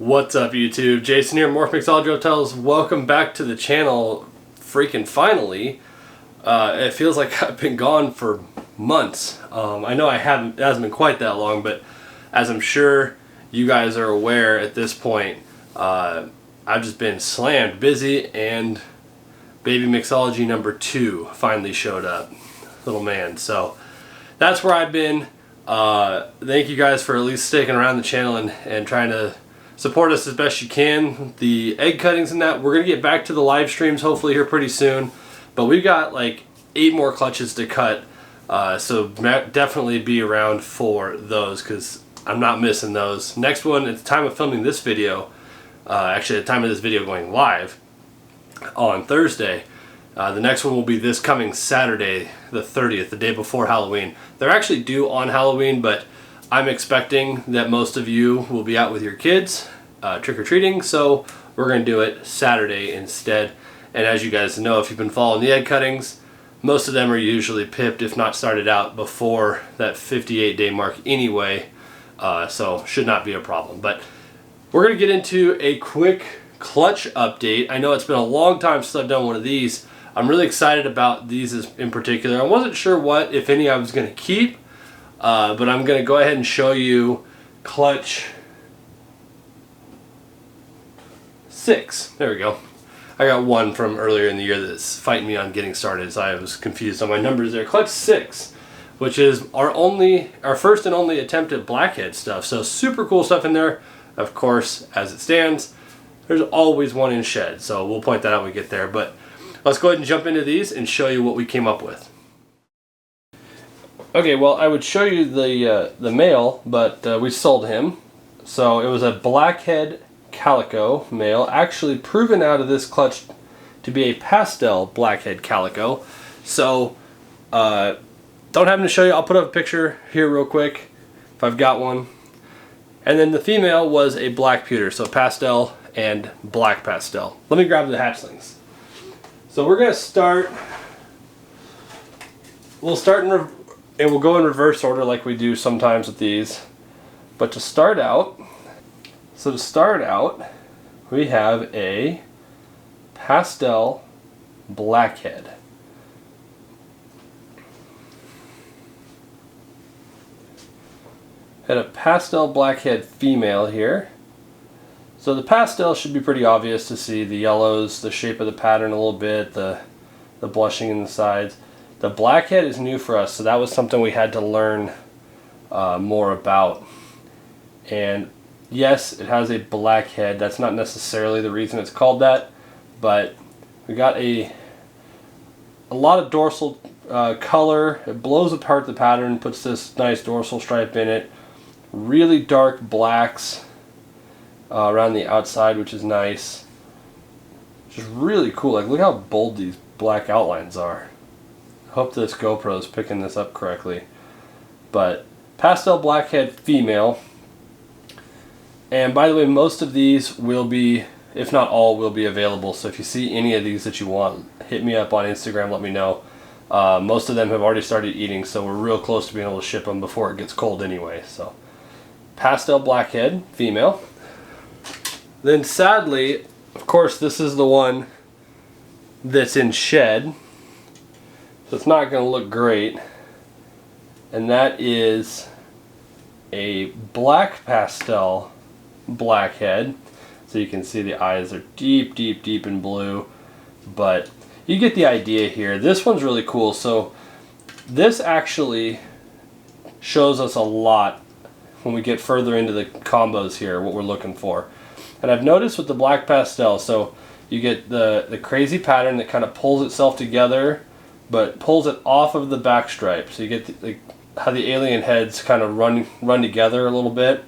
What's up YouTube? Jason here, Morph, Mixology, Reptiles. Welcome back to the channel. Freaking finally. It feels like I've been gone for months. I know it hasn't been quite that long, but as I'm sure you guys are aware at this point, I've just been slammed busy, and baby Mixology number 2 finally showed up. Little man. So that's where I've been. Thank you guys for at least sticking around the channel and trying to support us as best you can. The egg cuttings and that, we're going to get back to the live streams hopefully here pretty soon. But we've got like 8 more clutches to cut. So definitely be around for those because I'm not missing those. Next one, at the time of filming this video, actually at the time of this video going live on Thursday, the next one will be this coming Saturday, the 30th, the day before Halloween. They're actually due on Halloween, but I'm expecting that most of you will be out with your kids trick-or-treating, so we're going to do it Saturday instead. And as you guys know, if you've been following the egg cuttings, most of them are usually pipped, if not started out, before that 58-day mark anyway, so should not be a problem. But we're going to get into a quick clutch update. I know it's been a long time since I've done one of these. I'm really excited about these in particular. I wasn't sure what, if any, I was going to keep. But I'm going to go ahead and show you clutch 6. There we go. I got one from earlier in the year that's fighting me on getting started, so I was confused on my numbers there. Clutch 6, which is our first and only attempt at Blackhead stuff. So super cool stuff in there. Of course, as it stands, there's always one in shed, so we'll point that out when we get there. But let's go ahead and jump into these and show you what we came up with. Okay, well, I would show you the male, but we sold him. So it was a Blackhead calico male, actually proven out of this clutch to be a Pastel Blackhead calico. So don't have to show you. I'll put up a picture here real quick if I've got one. And then the female was a black pewter, so Pastel and black Pastel. Let me grab the hatchlings. So we're gonna start. We'll start and we'll go in reverse order like we do sometimes with these. But to start out, we have a Pastel Blackhead. Had a Pastel Blackhead female here. So the pastel should be pretty obvious to see. The yellows, the shape of the pattern a little bit, the blushing in the sides. The Blackhead is new for us, so that was something we had to learn more about. And yes, it has a Blackhead. That's not necessarily the reason it's called that, but we got a lot of dorsal color. It blows apart the pattern, puts this nice dorsal stripe in it. Really dark blacks around the outside, which is nice. Just really cool. Like, look how bold these black outlines are. Hope this GoPro is picking this up correctly. But Pastel Blackhead female. And by the way, most of these will be, if not all, will be available. So if you see any of these that you want, hit me up on Instagram, let me know. Most of them have already started eating, so we're real close to being able to ship them before it gets cold anyway. So Pastel Blackhead female. Then sadly, of course, this is the one that's in shed. So it's not going to look great. And that is a black Pastel Blackhead. So you can see the eyes are deep, deep, deep in blue. But you get the idea here. This one's really cool. So this actually shows us a lot when we get further into the combos here, what we're looking for. And I've noticed with the black Pastel, so you get the crazy pattern that kind of pulls itself together, but pulls it off of the back stripe. So you get how the alien heads kind of run together a little bit.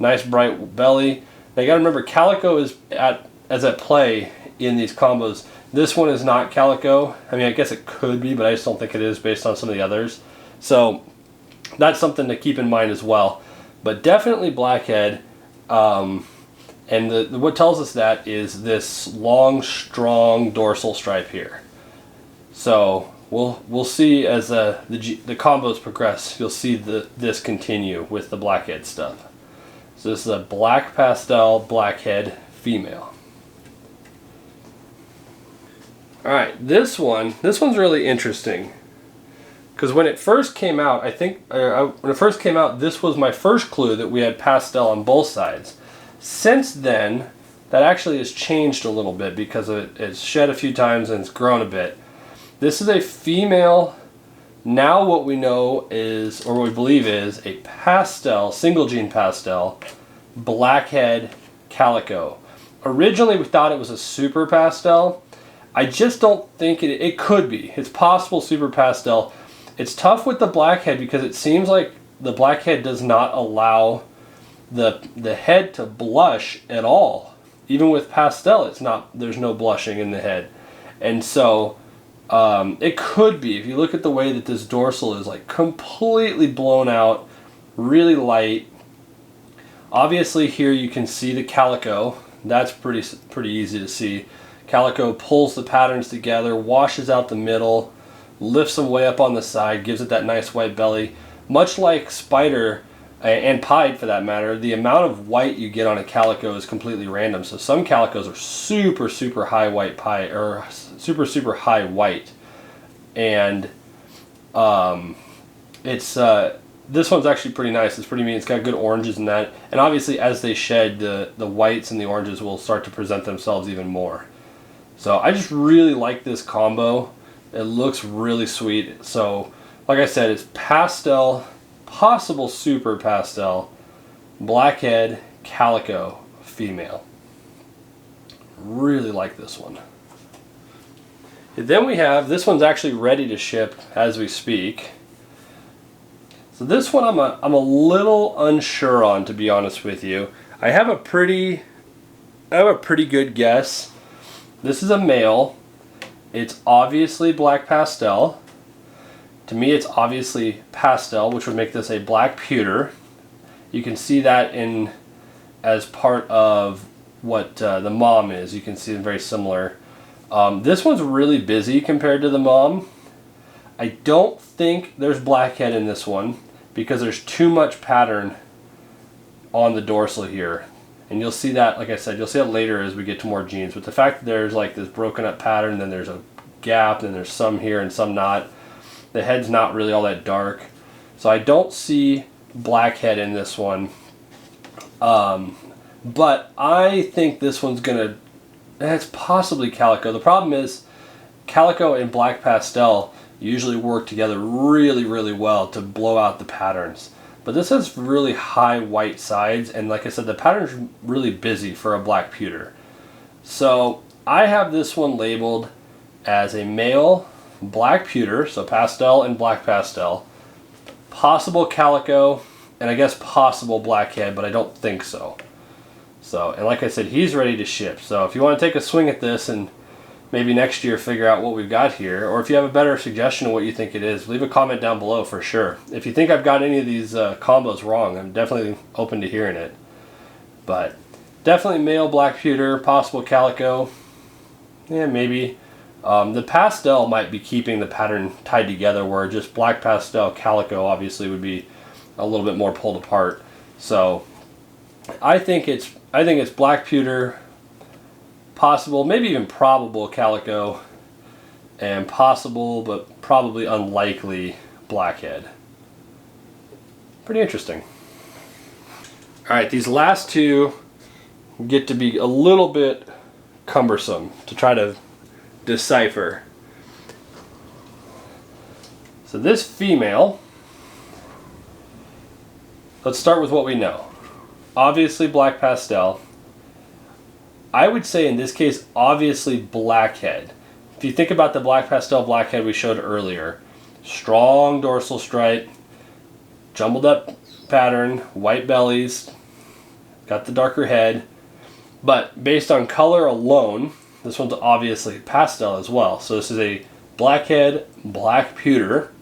Nice bright belly. Now you got to remember, calico is at play in these combos. This one is not calico. I mean, I guess it could be, but I just don't think it is based on some of the others. So that's something to keep in mind as well. But definitely Blackhead. And what tells us that is this long, strong dorsal stripe here. So we'll see as the combos progress. You'll see this continue with the Blackhead stuff. So this is a black pastel blackhead female. Alright, this one's really interesting. Because when it first came out, when it first came out, this was my first clue that we had pastel on both sides. Since then, that actually has changed a little bit because it's shed a few times and it's grown a bit. This is a female. Now what we know is, or what we believe is, a pastel, single gene pastel, blackhead calico. Originally we thought it was a super pastel. I just don't think it could be. It's possible super pastel. It's tough with the blackhead because it seems like the blackhead does not allow the head to blush at all. Even with pastel, there's no blushing in the head. And so it could be, if you look at the way that this dorsal is like completely blown out, really light. Obviously here you can see the calico. That's pretty easy to see. Calico pulls the patterns together, washes out the middle, lifts them way up on the side, gives it that nice white belly. Much like spider and pied for that matter, the amount of white you get on a calico is completely random. So some calicos are super high white pie, or super high white, and this one's actually pretty nice. It's pretty neat. It's got good oranges in that, and obviously as they shed, the whites and the oranges will start to present themselves even more. So I just really like this combo. It looks really sweet. So like I said, it's pastel, possible super pastel, blackhead calico female. Really like this one. And then we have, this one's actually ready to ship as we speak. So this one I'm a little unsure on, to be honest with you. I have a pretty good guess. This is a male. It's obviously black pastel. To me, it's obviously pastel, which would make this a black pewter. You can see that as part of what the mom is. You can see them very similar. This one's really busy compared to the mom. I don't think there's blackhead in this one because there's too much pattern on the dorsal here. And you'll see that, like I said, you'll see that later as we get to more genes. But the fact that there's like this broken up pattern, then there's a gap, then there's some here and some not. The head's not really all that dark. So I don't see blackhead in this one. But I think this one's gonna, it's possibly calico. The problem is calico and black pastel usually work together really well to blow out the patterns. But this has really high white sides, and like I said, the pattern's really busy for a black pewter. So I have this one labeled as a male black pewter, so pastel and black pastel, possible calico, and I guess possible blackhead, but I don't think so. So, and like I said, he's ready to ship. So if you want to take a swing at this and maybe next year figure out what we've got here, or if you have a better suggestion of what you think it is, leave a comment down below for sure. If you think I've got any of these combos wrong, I'm definitely open to hearing it. But definitely male black pewter, possible calico, yeah, maybe. The pastel might be keeping the pattern tied together, where just black pastel calico obviously would be a little bit more pulled apart. So I think it's black pewter, possible, maybe even probable calico, and possible but probably unlikely blackhead. Pretty interesting. Alright, these last two get to be a little bit cumbersome to try to decipher. So this female, let's start with what we know. Obviously black pastel. I would say in this case, obviously blackhead. If you think about the black pastel blackhead we showed earlier, strong dorsal stripe, jumbled up pattern, white bellies, got the darker head, but based on color alone, this one's obviously pastel as well. So this is a blackhead, black pewter,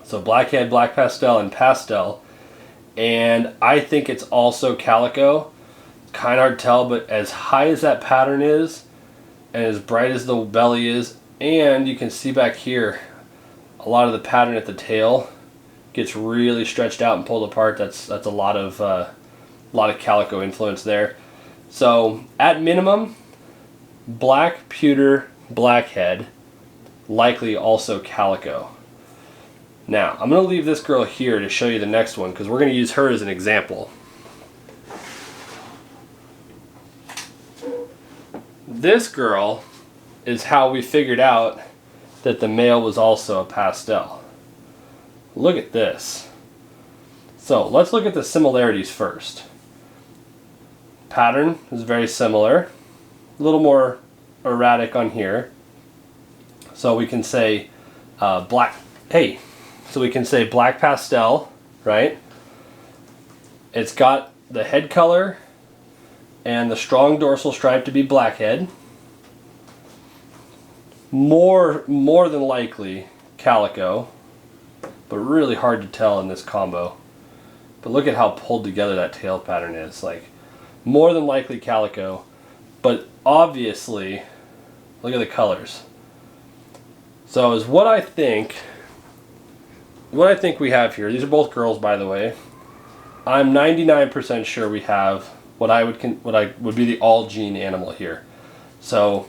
so blackhead, black pastel, and pastel, and I think it's also calico. Kind of hard to tell, but as high as that pattern is and as bright as the belly is, and you can see back here a lot of the pattern at the tail gets really stretched out and pulled apart. That's a lot of A lot of calico influence there. So at minimum, black pewter, blackhead, likely also calico. Now, I'm going to leave this girl here to show you the next one because we're going to use her as an example. This girl is how we figured out that the male was also a pastel. Look at this. So let's look at the similarities first. Pattern is very similar, a little more erratic on here. So we can say black pastel, right? It's got the head color and the strong dorsal stripe to be blackhead. More than likely calico, but really hard to tell in this combo. But look at how pulled together that tail pattern is. Like, more than likely calico, but obviously, look at the colors. So is what I think we have here. These are both girls, by the way. I'm 99% sure we have what I would be the all gene animal here. So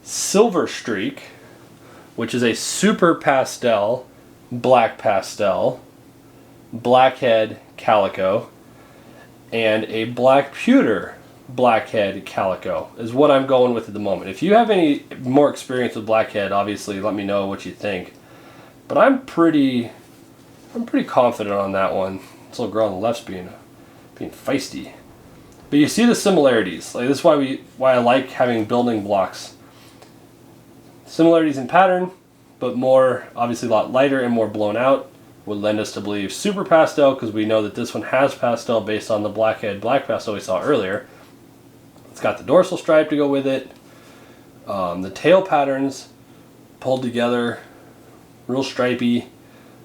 silver streak, which is a super pastel, black pastel, blackhead calico, and a black pewter blackhead calico is what I'm going with at the moment. If you have any more experience with blackhead, obviously let me know what you think. But I'm pretty confident on that one. This little girl on the left's being feisty. But you see the similarities. Like, this is why I like having building blocks. Similarities in pattern, but more, obviously a lot lighter and more blown out, would lend us to believe super pastel, because we know that this one has pastel based on the blackhead black pastel we saw earlier. It's got the dorsal stripe to go with it. The tail patterns pulled together, real stripy,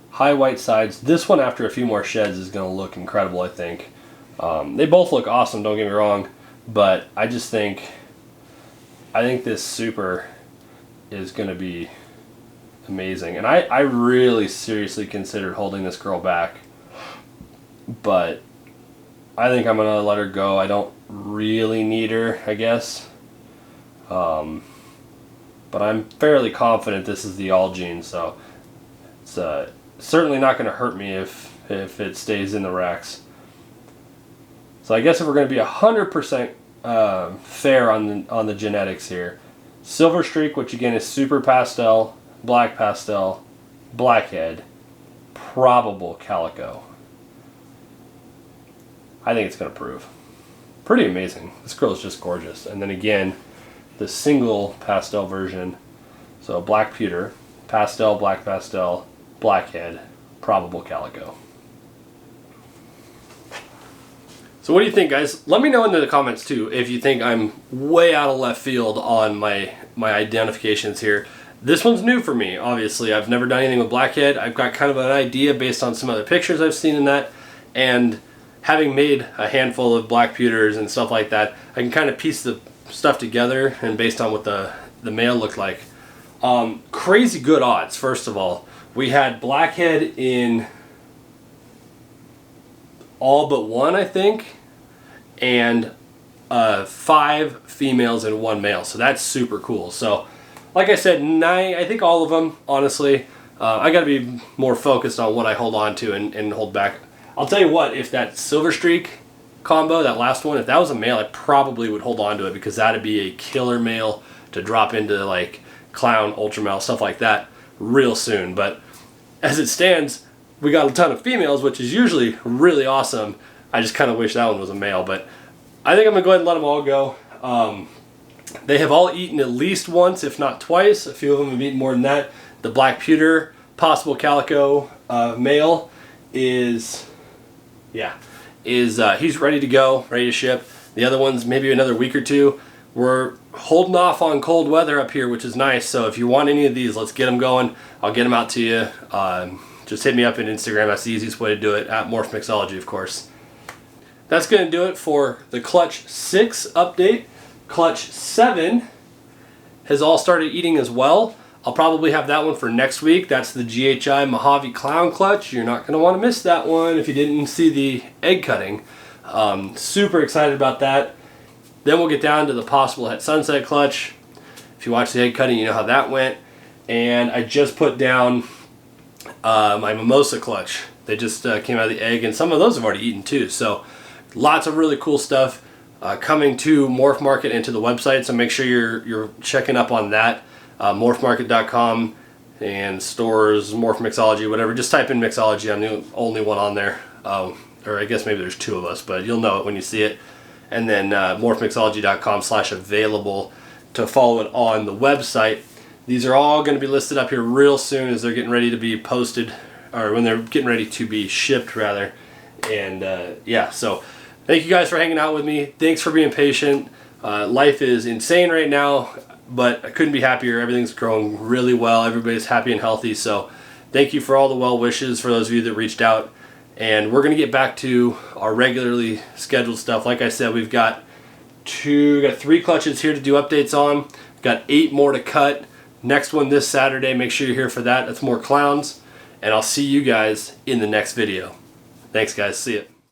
high white sides. This one, after a few more sheds, is going to look incredible, I think. They both look awesome, don't get me wrong, but I think this super is going to be amazing. And I really seriously considered holding this girl back, but I think I'm going to let her go. I don't really need her, I guess. But I'm fairly confident this is the all gene, so it's certainly not going to hurt me if it stays in the racks. So I guess if we're going to be 100% fair on the genetics here, silver streak, which again is super pastel, black pastel, blackhead, probable calico. I think it's going to prove. Pretty amazing. This girl is just gorgeous. And then again, the single pastel version, so black pewter, pastel, black pastel, blackhead, probable calico. So what do you think, guys? Let me know in the comments too if you think I'm way out of left field on my identifications here. This one's new for me, obviously. I've never done anything with blackhead. I've got kind of an idea based on some other pictures I've seen in that, and having made a handful of black pewters and stuff like that, I can kind of piece the stuff together, and based on what the male looked like. Crazy good odds, first of all. We had blackhead in all but one, I think, and 5 females and 1 male, so that's super cool. So like I said, I think all of them, honestly. I gotta be more focused on what I hold on to and hold back. I'll tell you what, if that silver streak combo, that last one, if that was a male, I probably would hold on to it, because that'd be a killer male to drop into like clown, ultra male, stuff like that real soon. But as it stands, we got a ton of females, which is usually really awesome. I just kind of wish that one was a male, but I think I'm gonna go ahead and let them all go. They have all eaten at least once, if not twice. A few of them have eaten more than that. The black pewter, possible calico male is he's ready to go, ready to ship. The other one's maybe another week or two. We're holding off on cold weather up here, which is nice. So if you want any of these, let's get them going. I'll get them out to you. Just hit me up on Instagram. That's the easiest way to do it, at Morph Mixology, of course. That's going to do it for the Clutch 6 update. Clutch 7 has all started eating as well. I'll probably have that one for next week. That's the GHI Mojave Clown Clutch. You're not going to want to miss that one if you didn't see the egg cutting. Super excited about that. Then we'll get down to the possible het sunset clutch. If you watch the egg cutting, you know how that went. And I just put down my mimosa clutch. They just came out of the egg, and some of those I've already eaten too. So lots of really cool stuff coming to Morph Market and to the website. So make sure you're checking up on that. Morphmarket.com and stores, Morph Mixology, whatever. Just type in Mixology. I'm the only one on there. Or I guess maybe there's two of us, but you'll know it when you see it. And then morphmixology.com/available to follow it on the website. These are all going to be listed up here real soon as they're getting ready to be posted, or when they're getting ready to be shipped rather. And yeah, so thank you guys for hanging out with me. Thanks for being patient. Life is insane right now, but I couldn't be happier. Everything's growing really well. Everybody's happy and healthy. So thank you for all the well wishes for those of you that reached out. And we're going to get back to our regularly scheduled stuff. Like I said, we've got 3 clutches here to do updates on. We've got 8 more to cut. Next one this Saturday. Make sure you're here for that. That's more clowns. And I'll see you guys in the next video. Thanks, guys. See ya.